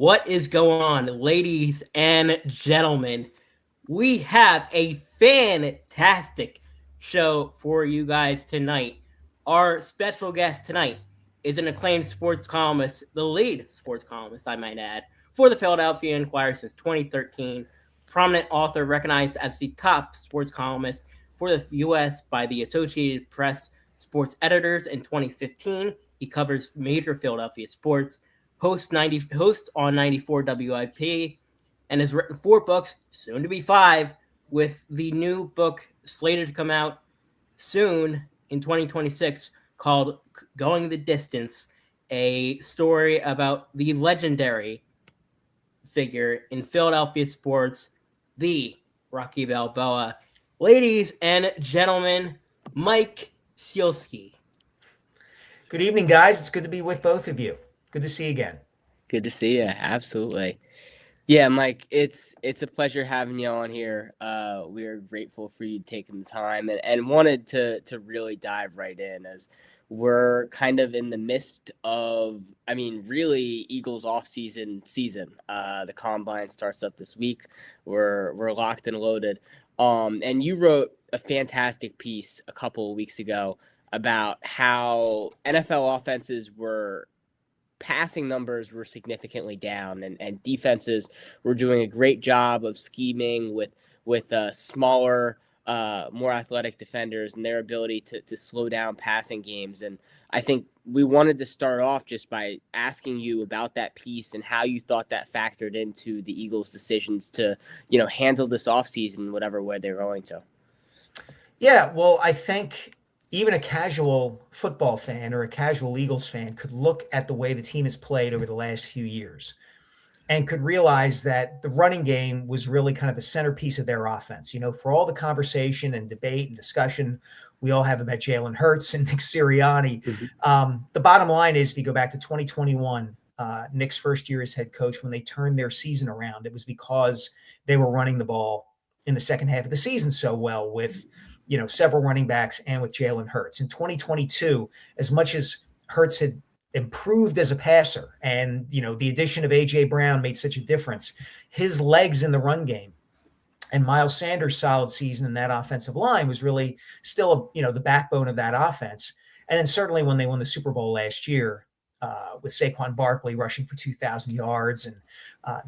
What is going on, ladies and gentlemen? We have a fantastic show for you guys tonight. Our special guest tonight is an acclaimed sports columnist, the lead sports columnist, I might add, for the Philadelphia Inquirer since 2013. Prominent author recognized as the top sports columnist for the U.S. by the Associated Press Sports Editors in 2015. He covers major Philadelphia sports, host on 94 WIP, and has written 4 books, soon to be 5, with the new book slated to come out soon in 2026 called Going the Distance, a story about the legendary figure in Philadelphia sports, the Rocky Balboa. Ladies and gentlemen, Mike Sielski. Good evening, guys. It's good to be with both of you. Good to see you again. Good to see you. Absolutely. Yeah, Mike, it's a pleasure having you on here. We are grateful for you taking the time and wanted to really dive right in as we're kind of in the midst of, really Eagles off-season. The combine starts up this week. We're locked and loaded. And you wrote a fantastic piece a couple of weeks ago about how NFL offenses passing numbers were significantly down and defenses were doing a great job of scheming with smaller, more athletic defenders and their ability to slow down passing games. And I think we wanted to start off just by asking you about that piece and how you thought that factored into the Eagles' decisions to, handle this offseason whatever way they're going to. Yeah, well, I think even a casual football fan or a casual Eagles fan could look at the way the team has played over the last few years and could realize that the running game was really kind of the centerpiece of their offense. For all the conversation and debate and discussion we all have about Jalen Hurts and Nick Sirianni, the bottom line is if you go back to 2021, Nick's first year as head coach, when they turned their season around, it was because they were running the ball in the second half of the season so well with several running backs and with Jalen Hurts. In 2022, as much as Hurts had improved as a passer and, the addition of A.J. Brown made such a difference, his legs in the run game and Miles Sanders' solid season in that offensive line was really still, the backbone of that offense. And then certainly when they won the Super Bowl last year with Saquon Barkley rushing for 2,000 yards and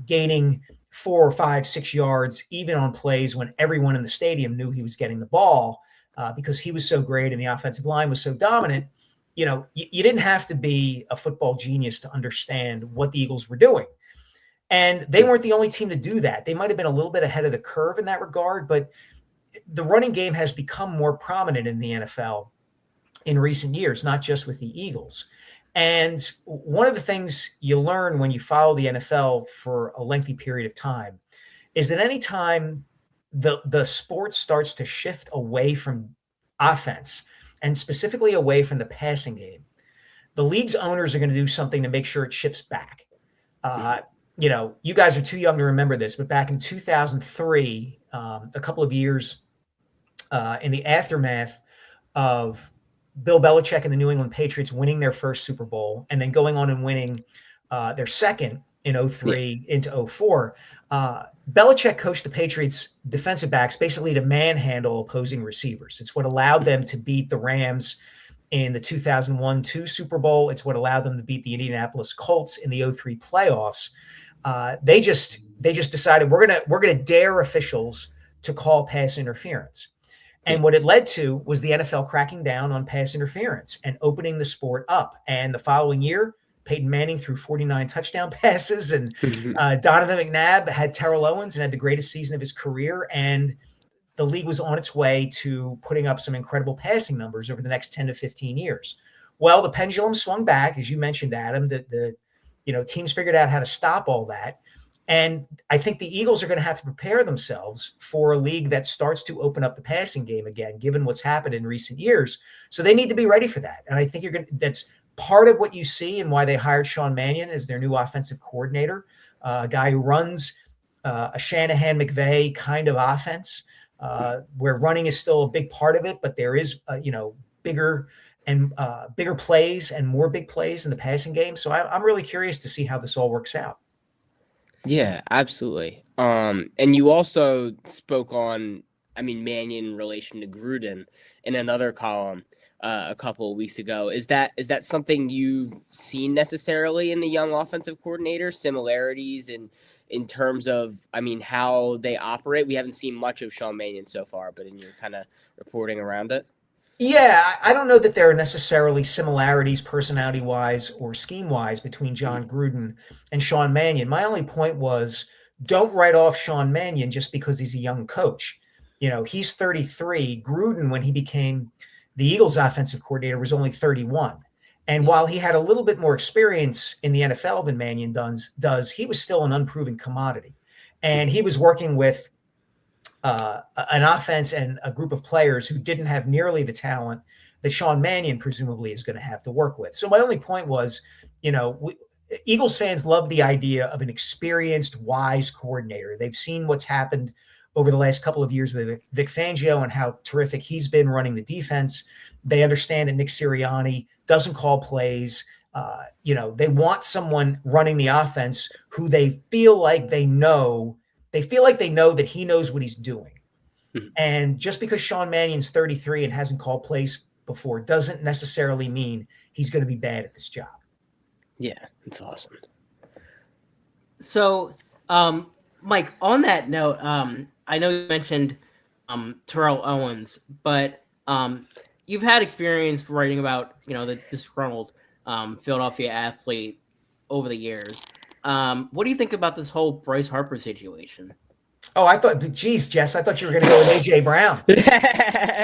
gaining 4 or 5, 6 yards, even on plays when everyone in the stadium knew he was getting the ball because he was so great and the offensive line was so dominant. You didn't have to be a football genius to understand what the Eagles were doing. And they weren't the only team to do that. They might have been a little bit ahead of the curve in that regard, but the running game has become more prominent in the NFL in recent years, not just with the Eagles. And one of the things you learn when you follow the NFL for a lengthy period of time is that anytime the sport starts to shift away from offense and specifically away from the passing game, the league's owners are going to do something to make sure it shifts back. You guys are too young to remember this, but back in 2003, a couple of years in the aftermath of Bill Belichick and the New England Patriots winning their first Super Bowl and then going on and winning their second in 2003 into 2004, Belichick coached the Patriots defensive backs basically to manhandle opposing receivers. It's what allowed them to beat the Rams in the 2001-2 Super Bowl. It's what allowed them to beat the Indianapolis Colts in the 2003 playoffs. They just decided we're gonna dare officials to call pass interference. And what it led to was the NFL cracking down on pass interference and opening the sport up. And the following year, Peyton Manning threw 49 touchdown passes, and Donovan McNabb had Terrell Owens and had the greatest season of his career. And the league was on its way to putting up some incredible passing numbers over the next 10 to 15 years. Well, the pendulum swung back, as you mentioned, Adam. The teams figured out how to stop all that. And I think the Eagles are going to have to prepare themselves for a league that starts to open up the passing game again, given what's happened in recent years. So they need to be ready for that. And I think that's part of what you see and why they hired Sean Mannion as their new offensive coordinator, a guy who runs a Shanahan-McVay kind of offense, where running is still a big part of it, but there is, bigger plays and more big plays in the passing game. So I'm really curious to see how this all works out. Yeah, absolutely. And you also spoke on, Mannion in relation to Gruden in another column a couple of weeks ago. Is that something you've seen necessarily in the young offensive coordinator, similarities in terms of, how they operate? We haven't seen much of Sean Mannion so far, but in your kind of reporting around it. Yeah, I don't know that there are necessarily similarities personality-wise or scheme-wise between John Gruden and Sean Mannion. My only point was, don't write off Sean Mannion just because he's a young coach. He's 33. Gruden, when he became the Eagles offensive coordinator, was only 31. And while he had a little bit more experience in the NFL than Mannion does, he was still an unproven commodity. And he was working with an offense and a group of players who didn't have nearly the talent that Sean Mannion presumably is going to have to work with. So my only point was, Eagles fans love the idea of an experienced, wise coordinator. They've seen what's happened over the last couple of years with Vic Fangio and how terrific he's been running the defense. They understand that Nick Sirianni doesn't call plays. They want someone running the offense who they feel like they know. They feel like they know that he knows what he's doing. Mm-hmm. And just because Sean Mannion's 33 and hasn't called plays before doesn't necessarily mean he's going to be bad at this job. Yeah, that's awesome. So, Mike, on that note, I know you mentioned Terrell Owens, but you've had experience writing about, the disgruntled Philadelphia athlete over the years. What do you think about this whole Bryce Harper situation? Oh, geez, Jess, I thought you were going to go with AJ Brown.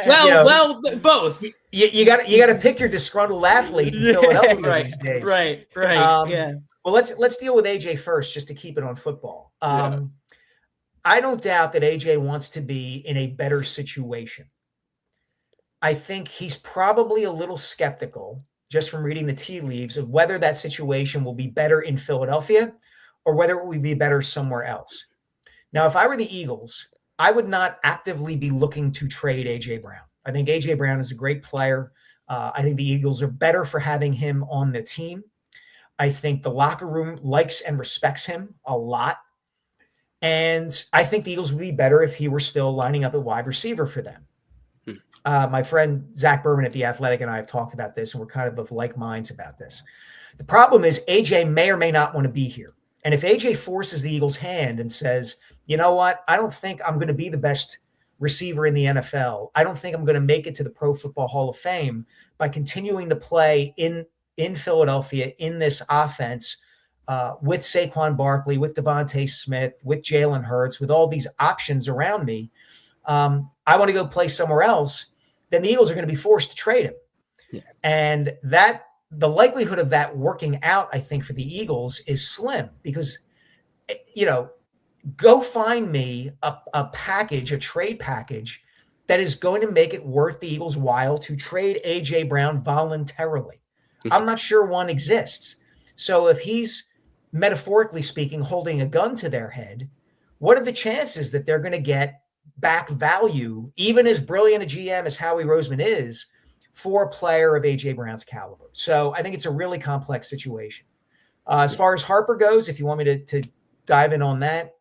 well, both. You got to pick your disgruntled athlete in Philadelphia these days. Right. Yeah. Well, let's deal with AJ first, just to keep it on football. I don't doubt that AJ wants to be in a better situation. I think he's probably a little skeptical, just from reading the tea leaves, of whether that situation will be better in Philadelphia or whether it would be better somewhere else. Now, if I were the Eagles, I would not actively be looking to trade A.J. Brown. I think A.J. Brown is a great player. I think the Eagles are better for having him on the team. I think the locker room likes and respects him a lot. And I think the Eagles would be better if he were still lining up at wide receiver for them. My friend Zach Berman at The Athletic and I have talked about this, and we're kind of like minds about this. The problem is AJ may or may not want to be here. And if AJ forces the Eagles' hand and says, you know what, I don't think I'm going to be the best receiver in the NFL. I don't think I'm going to make it to the Pro Football Hall of Fame by continuing to play in Philadelphia in this offense with Saquon Barkley, with Devontae Smith, with Jalen Hurts, with all these options around me. I want to go play somewhere else. Then the Eagles are going to be forced to trade him. Yeah. And the likelihood of that working out, I think, for the Eagles is slim because, go find me a trade package that is going to make it worth the Eagles' while to trade A.J. Brown voluntarily. I'm not sure one exists. So if he's, metaphorically speaking, holding a gun to their head, what are the chances that they're going to get back value, even as brilliant a GM as Howie Roseman is, for a player of A.J. Brown's caliber? So I think it's a really complex situation. As far as Harper goes, if you want me to dive in on that,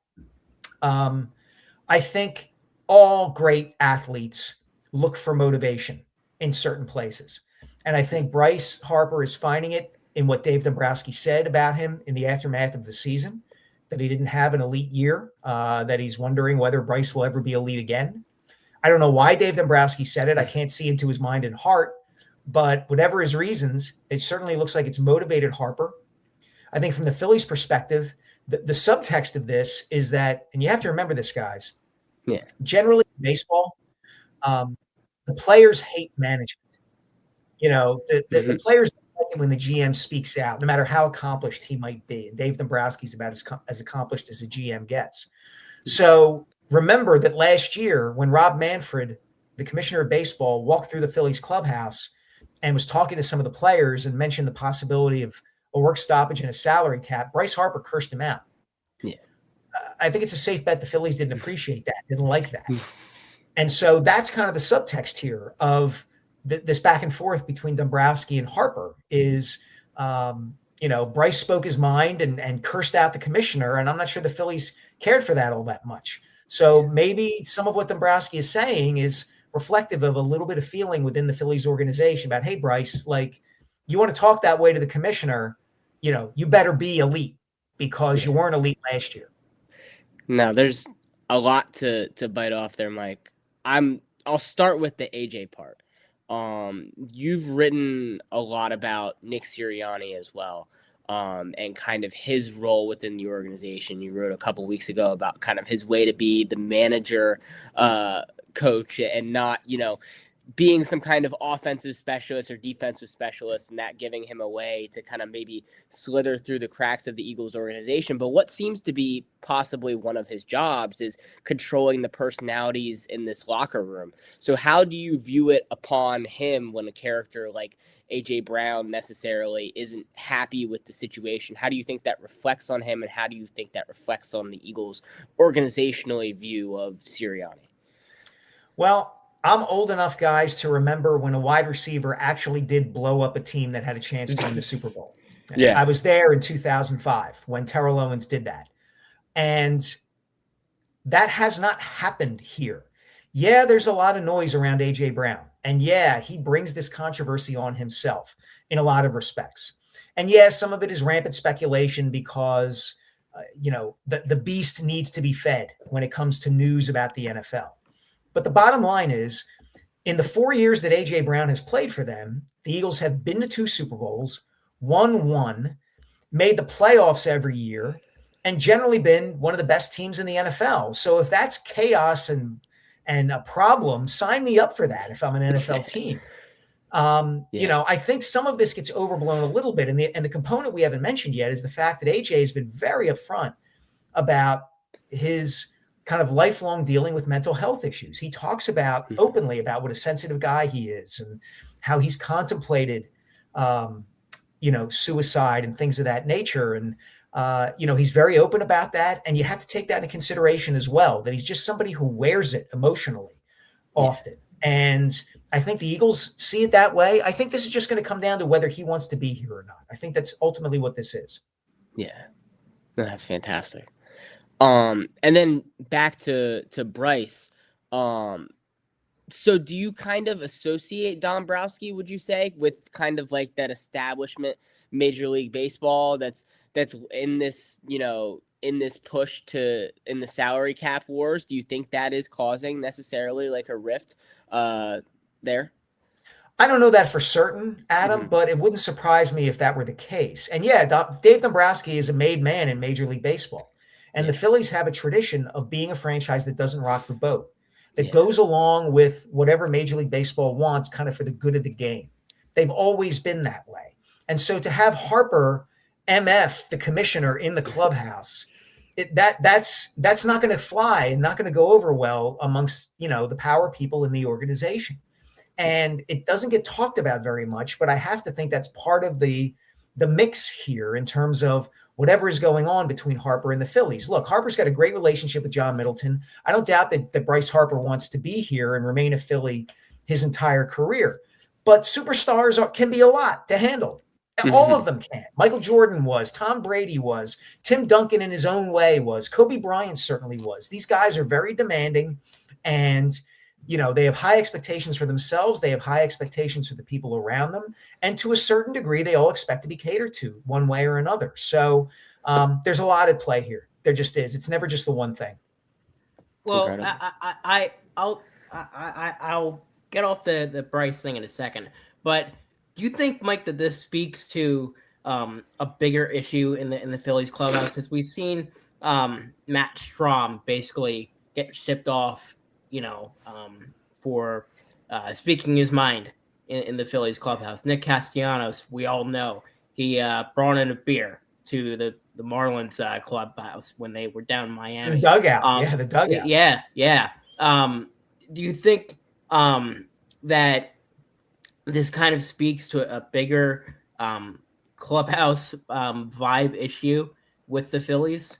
I think all great athletes look for motivation in certain places. And I think Bryce Harper is finding it in what Dave Dombrowski said about him in the aftermath of the season, that he didn't have an elite year, that he's wondering whether Bryce will ever be elite again. I don't know why Dave Dombrowski said it. I can't see into his mind and heart, but whatever his reasons, it certainly looks like it's motivated Harper. I think from the Phillies' perspective, the subtext of this is that, and you have to remember this, guys, generally in baseball, the players hate management. The players like it when the GM speaks out, no matter how accomplished he might be. And Dave Dombrowski's about as accomplished as a GM gets. So remember that last year when Rob Manfred, the commissioner of baseball, walked through the Phillies clubhouse and was talking to some of the players and mentioned the possibility of a work stoppage and a salary cap, Bryce Harper cursed him out. Yeah, I think it's a safe bet the Phillies didn't appreciate that, didn't like that. And so that's kind of the subtext here of this back and forth between Dombrowski and Harper is, Bryce spoke his mind and cursed out the commissioner, and I'm not sure the Phillies cared for that all that much. So maybe some of what Dombrowski is saying is reflective of a little bit of feeling within the Phillies organization about, hey, Bryce, like, you want to talk that way to the commissioner, you better be elite because you weren't elite last year. No, there's a lot to bite off there, Mike. I'll start with the AJ part. You've written a lot about Nick Sirianni as well, and kind of his role within the organization. You wrote a couple weeks ago about kind of his way to be the manager, coach, and not, being some kind of offensive specialist or defensive specialist, and that giving him a way to kind of maybe slither through the cracks of the Eagles organization. But what seems to be possibly one of his jobs is controlling the personalities in this locker room. So how do you view it upon him when a character like AJ Brown necessarily isn't happy with the situation? How do you think that reflects on him, and how do you think that reflects on the Eagles' organizationally view of Sirianni? Well, I'm old enough, guys, to remember when a wide receiver actually did blow up a team that had a chance to win the Super Bowl. Yeah. I was there in 2005 when Terrell Owens did that. And that has not happened here. Yeah, there's a lot of noise around A.J. Brown. And yeah, he brings this controversy on himself in a lot of respects. And yeah, some of it is rampant speculation because, the beast needs to be fed when it comes to news about the NFL. But the bottom line is, in the 4 years that A.J. Brown has played for them, the Eagles have been to 2 Super Bowls, won 1, made the playoffs every year, and generally been one of the best teams in the NFL. So if that's chaos and a problem, sign me up for that if I'm an NFL team. I think some of this gets overblown a little bit. And the component we haven't mentioned yet is the fact that A.J. has been very upfront about his kind of lifelong dealing with mental health issues. He talks about openly about what a sensitive guy he is and how he's contemplated, suicide and things of that nature. And, he's very open about that. And you have to take that into consideration as well, that he's just somebody who wears it emotionally often. And I think the Eagles see it that way. I think this is just going to come down to whether he wants to be here or not. I think that's ultimately what this is. Yeah, that's fantastic. And then back to Bryce. So do you kind of associate Dombrowski, would you say, with kind of like that establishment Major League Baseball that's in this, in this push in the salary cap wars? Do you think that is causing necessarily like a rift there? I don't know that for certain, Adam, but it wouldn't surprise me if that were the case. And yeah, Dave Dombrowski is a made man in Major League Baseball. And the Phillies have a tradition of being a franchise that doesn't rock the boat, that goes along with whatever Major League Baseball wants kind of for the good of the game. They've always been that way. And so to have Harper, MF, the commissioner, in the clubhouse, that's not going to fly and not going to go over well amongst, the power people in the organization. And it doesn't get talked about very much, but I have to think that's part of the mix here in terms of whatever is going on between Harper and the Phillies. Look, Harper's got a great relationship with John Middleton. I don't doubt that Bryce Harper wants to be here and remain a Philly his entire career. But superstars can be a lot to handle. All of them can. Michael Jordan was. Tom Brady was. Tim Duncan in his own way was. Kobe Bryant certainly was. These guys are very demanding, and they have high expectations for themselves. They have high expectations for the people around them. And to a certain degree, they all expect to be catered to one way or another. So there's a lot at play here. There just is. It's never just the one thing. Well, I'll get off the Bryce thing in a second. But do you think, Mike, that this speaks to a bigger issue in the Phillies clubhouse? Because we've seen Matt Strom basically get shipped off, for speaking his mind in the Phillies clubhouse. Nick Castellanos, we all know, he brought in a beer to the Marlins clubhouse when they were down in Miami. The dugout. The dugout. Yeah. Do you think that this kind of speaks to a bigger clubhouse vibe issue with the Phillies?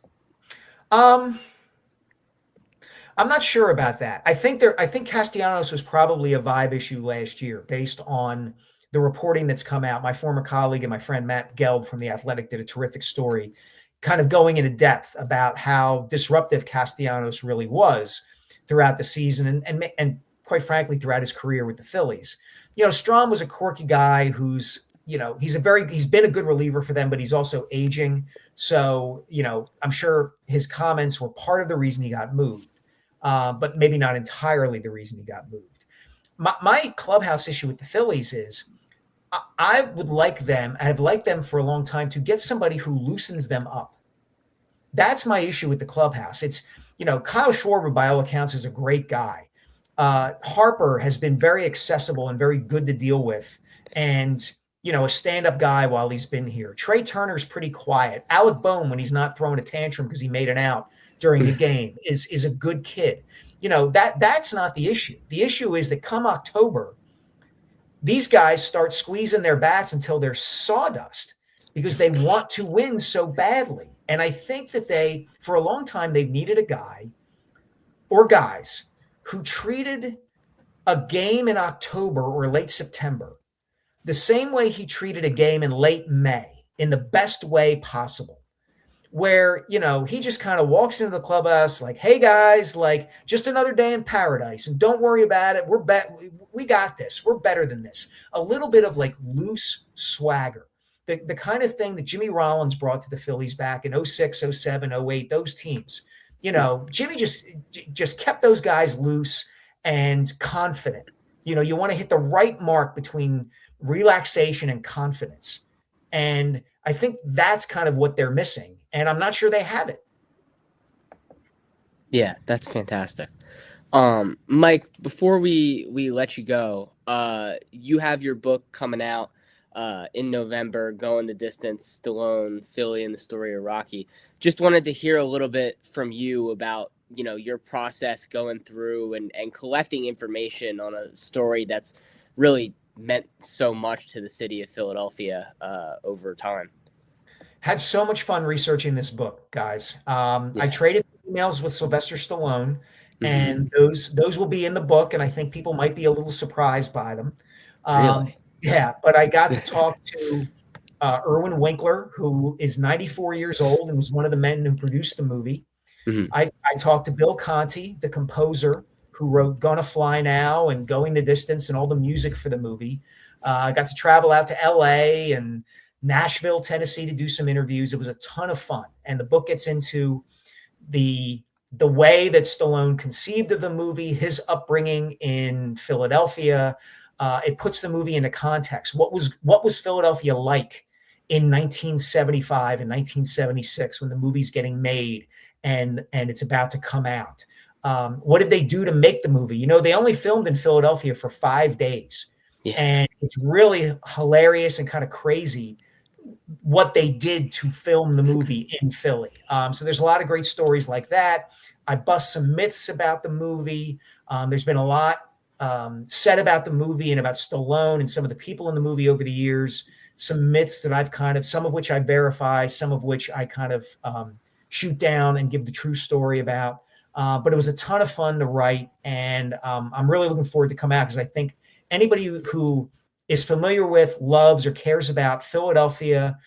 I'm not sure about that. I think Castellanos was probably a vibe issue last year based on the reporting that's come out. My former colleague and my friend Matt Gelb from The Athletic did a terrific story kind of going into depth about how disruptive Castellanos really was throughout the season and quite frankly, throughout his career with the Phillies. Strom was a quirky guy who's, he's been a good reliever for them, but he's also aging. So, I'm sure his comments were part of the reason he got moved, but maybe not entirely the reason he got moved. My clubhouse issue with the Phillies is I would like them, and I've liked them for a long time, to get somebody who loosens them up. That's my issue with the clubhouse. It's, Kyle Schwarber, by all accounts, is a great guy. Harper has been very accessible and very good to deal with, and, a stand-up guy while he's been here. Trey Turner's pretty quiet. Alec Bohm, when he's not throwing a tantrum because he made an out during the game, is a good kid. That's not the issue. The issue is that come October, these guys start squeezing their bats until they're sawdust because they want to win so badly. And I think that for a long time, they've needed a guy or guys who treated a game in October or late September the same way he treated a game in late May, in the best way possible, where, he just kind of walks into the clubhouse like, hey guys, like just another day in paradise and don't worry about it. We got this. We're better than this. A little bit of like loose swagger, the kind of thing that Jimmy Rollins brought to the Phillies back in 06, 07, 08, those teams. Jimmy just kept those guys loose and confident. You want to hit the right mark between relaxation and confidence. And I think that's kind of what they're missing. And I'm not sure they have it. Yeah, that's fantastic. Mike, before we let you go, you have your book coming out in November, Going the Distance, Stallone, Philly, and the Story of Rocky. Just wanted to hear a little bit from you about, your process going through and collecting information on a story that's really meant so much to the city of Philadelphia over time. Had so much fun researching this book, guys. I traded emails with Sylvester Stallone, and those will be in the book, and I think people might be a little surprised by them. Really? Yeah, but I got to talk to Irwin Winkler, who is 94 years old and was one of the men who produced the movie. I talked to Bill Conti, the composer, who wrote Gonna Fly Now and Going the Distance and all the music for the movie. I got to travel out to LA and Nashville, Tennessee to do some interviews. It was a ton of fun. And the book gets into the way that Stallone conceived of the movie, his upbringing in Philadelphia. It puts the movie into context. What was Philadelphia like in 1975 and 1976 when the movie's getting made and it's about to come out? What did they do to make the movie? They only filmed in Philadelphia for 5 days. Yeah. And it's really hilarious and kind of crazy what they did to film the movie in Philly. So there's a lot of great stories like that. I bust some myths about the movie. There's been a lot said about the movie and about Stallone and some of the people in the movie over the years. Some myths that some of which I verify, some of which I kind of shoot down and give the true story about. But it was a ton of fun to write, and I'm really looking forward to come out because I think anybody who is familiar with, loves, or cares about Philadelphia,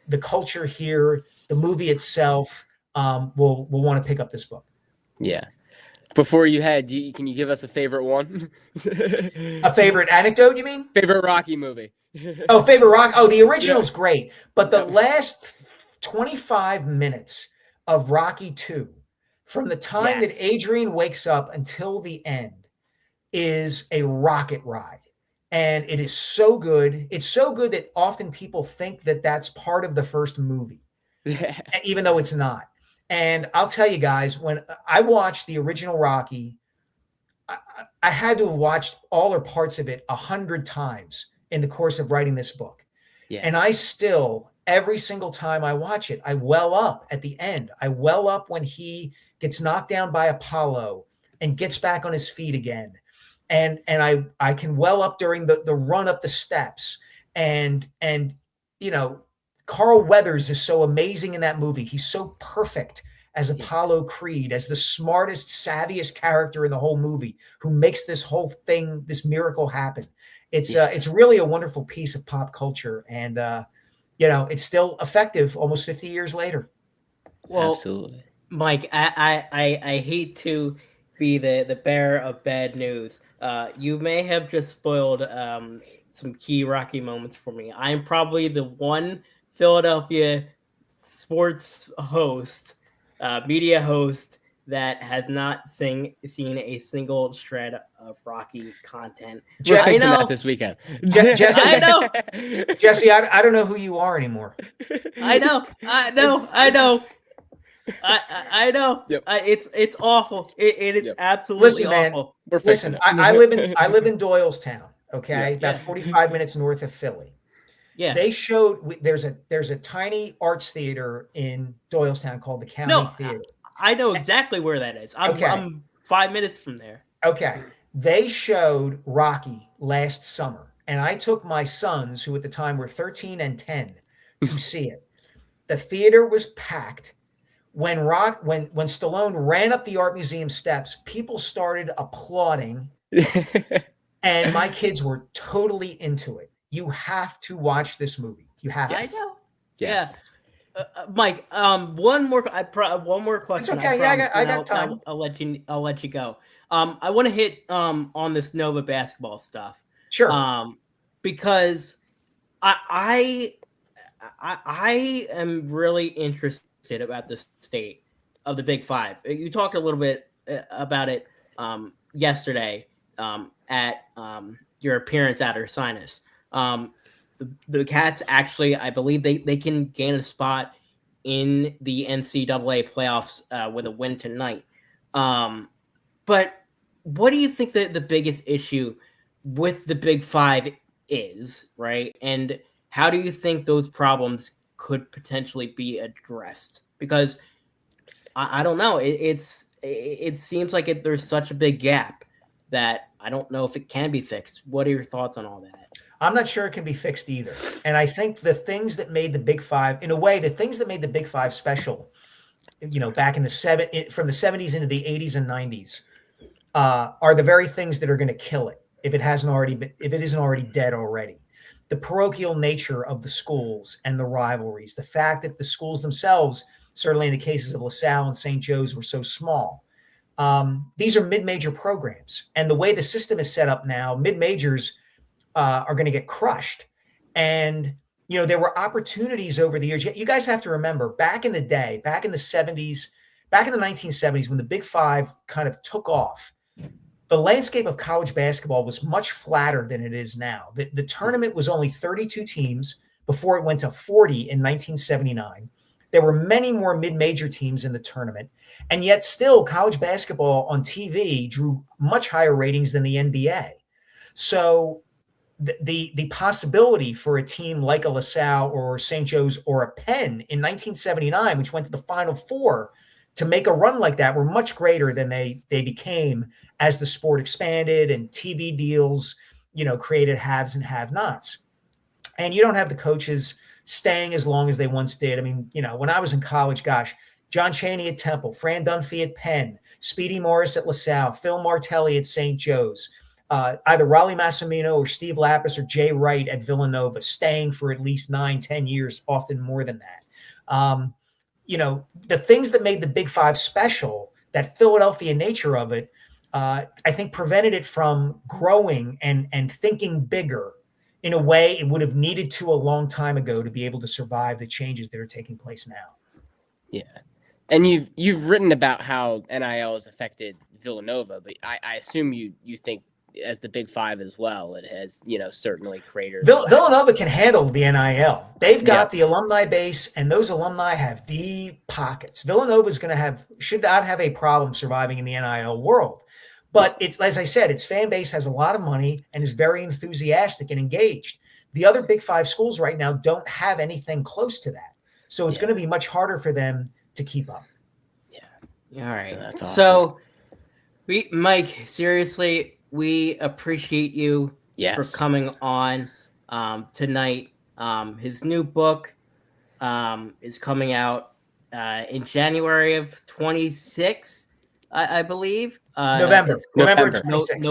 the culture here, the movie itself, will want to pick up this book. Yeah. Before you head, can you give us a favorite one? A favorite anecdote, you mean? Favorite Rocky movie. Oh, favorite Rocky. Oh, the original's great. But the last 25 minutes of Rocky 2, from the time that Adrian wakes up until the end, is a rocket ride. And it is so good. It's so good that often people think that that's part of the first movie, even though it's not. And I'll tell you guys, when I watched the original Rocky, I had to have watched all or parts of it 100 times in the course of writing this book. Yeah. And I still, every single time I watch it, I well up at the end. I well up when he gets knocked down by Apollo and gets back on his feet again. And I can well up during the run up the steps. And Carl Weathers is so amazing in that movie. He's so perfect as Apollo Creed, as the smartest, savviest character in the whole movie, who makes this whole thing, this miracle happen. It's really a wonderful piece of pop culture, and it's still effective almost 50 years later. Well, Absolutely. Mike, I hate to be the bearer of bad news. You may have just spoiled some key Rocky moments for me. I'm probably the one Philadelphia sports host, media host, that has not seen a single shred of Rocky content. We're I fixing know that this weekend. Jesse, I know. Jesse, I don't know who you are anymore. I know. I know. Yep. It's awful. It is Yep. absolutely Listen, man. awful. We're fixing Listen, it. I live in Doylestown, okay, Yeah. about 45 minutes north of Philly. Yeah. They showed there's a tiny arts theater in Doylestown called the County Theater. I know exactly where that is. I'm 5 minutes from there. Okay. They showed Rocky last summer, and I took my sons, who at the time were 13 and 10, to see it. The theater was packed. When Stallone ran up the art museum steps, people started applauding, and my kids were totally into it. You have to watch this movie. You have I to. know. Yes. Yeah. Mike, one more question. It's okay. Yeah, I got time. I'll let you go. I want to hit on this Nova basketball stuff. Sure. Because I am really interested about the state of the Big Five. You talked a little bit about it yesterday at your appearance at Ursinus. The Cats actually, I believe they can gain a spot in the NCAA playoffs with a win tonight. But what do you think that the biggest issue with the Big Five is, right? And how do you think those problems could potentially be addressed? Because I don't know. It seems like there's such a big gap that I don't know if it can be fixed. What are your thoughts on all that? I'm not sure it can be fixed either. And I think the things that made the Big Five, in a way, the things that made the Big Five special, back in from the 70s into the 80s and 90s, are the very things that are going to kill it if it isn't already dead already. The parochial nature of the schools and the rivalries, the fact that the schools themselves, certainly in the cases of LaSalle and St. Joe's, were so small. These are mid-major programs. And the way the system is set up now, mid-majors are going to get crushed. And, there were opportunities over the years. You guys have to remember, back in the day, back in the 1970s, when the Big Five kind of took off, the landscape of college basketball was much flatter than it is now. The tournament was only 32 teams before it went to 40 in 1979. There were many more mid-major teams in the tournament, and yet still college basketball on TV drew much higher ratings than the NBA. So the possibility for a team like a LaSalle or St. Joe's or a Penn in 1979, which went to the Final Four, to make a run like that were much greater than they became as the sport expanded and TV deals, created haves and have-nots. And you don't have the coaches staying as long as they once did. I mean, when I was in college, gosh, John Chaney at Temple, Fran Dunphy at Penn, Speedy Morris at LaSalle, Phil Martelli at St. Joe's, either Raleigh Massimino or Steve Lapis or Jay Wright at Villanova, staying for at least 9-10 years, often more than that. The things that made the Big Five special, that Philadelphia nature of it, I think prevented it from growing and thinking bigger in a way it would have needed to a long time ago to be able to survive the changes that are taking place now. Yeah. And you've written about how NIL has affected Villanova, but I assume you think as the Big Five as well, it has, certainly craters. Villanova can handle the NIL. They've got the alumni base, and those alumni have deep pockets. Villanova should not have a problem surviving in the NIL world. But it's, as I said, its fan base has a lot of money and is very enthusiastic and engaged. The other Big Five schools right now don't have anything close to that. So it's going to be much harder for them to keep up. Yeah. All right. That's awesome. So, Mike, seriously, we appreciate you for coming on tonight. His new book is coming out in January of 26, I believe. November 26.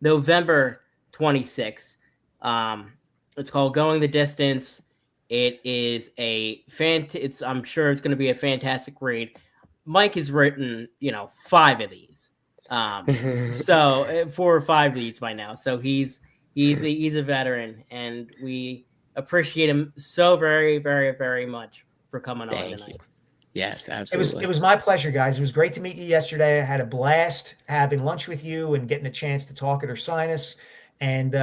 November 26. It's called Going the Distance. It is I'm sure it's going to be a fantastic read. Mike has written, 5 of these. So 4 or 5 of these by now. So he's a veteran, and we appreciate him so very, very, very much for coming on tonight. You. Yes, absolutely. It was my pleasure, guys. It was great to meet you yesterday. I had a blast having lunch with you and getting a chance to talk at Ursinus. And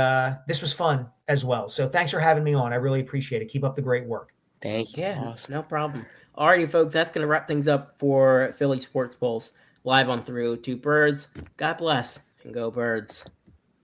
this was fun as well. So thanks for having me on. I really appreciate it. Keep up the great work. Thank you. Yeah, awesome. No problem. All righty, folks. That's going to wrap things up for Philly Sports Pulse live on Through Two Birds. God bless and go Birds.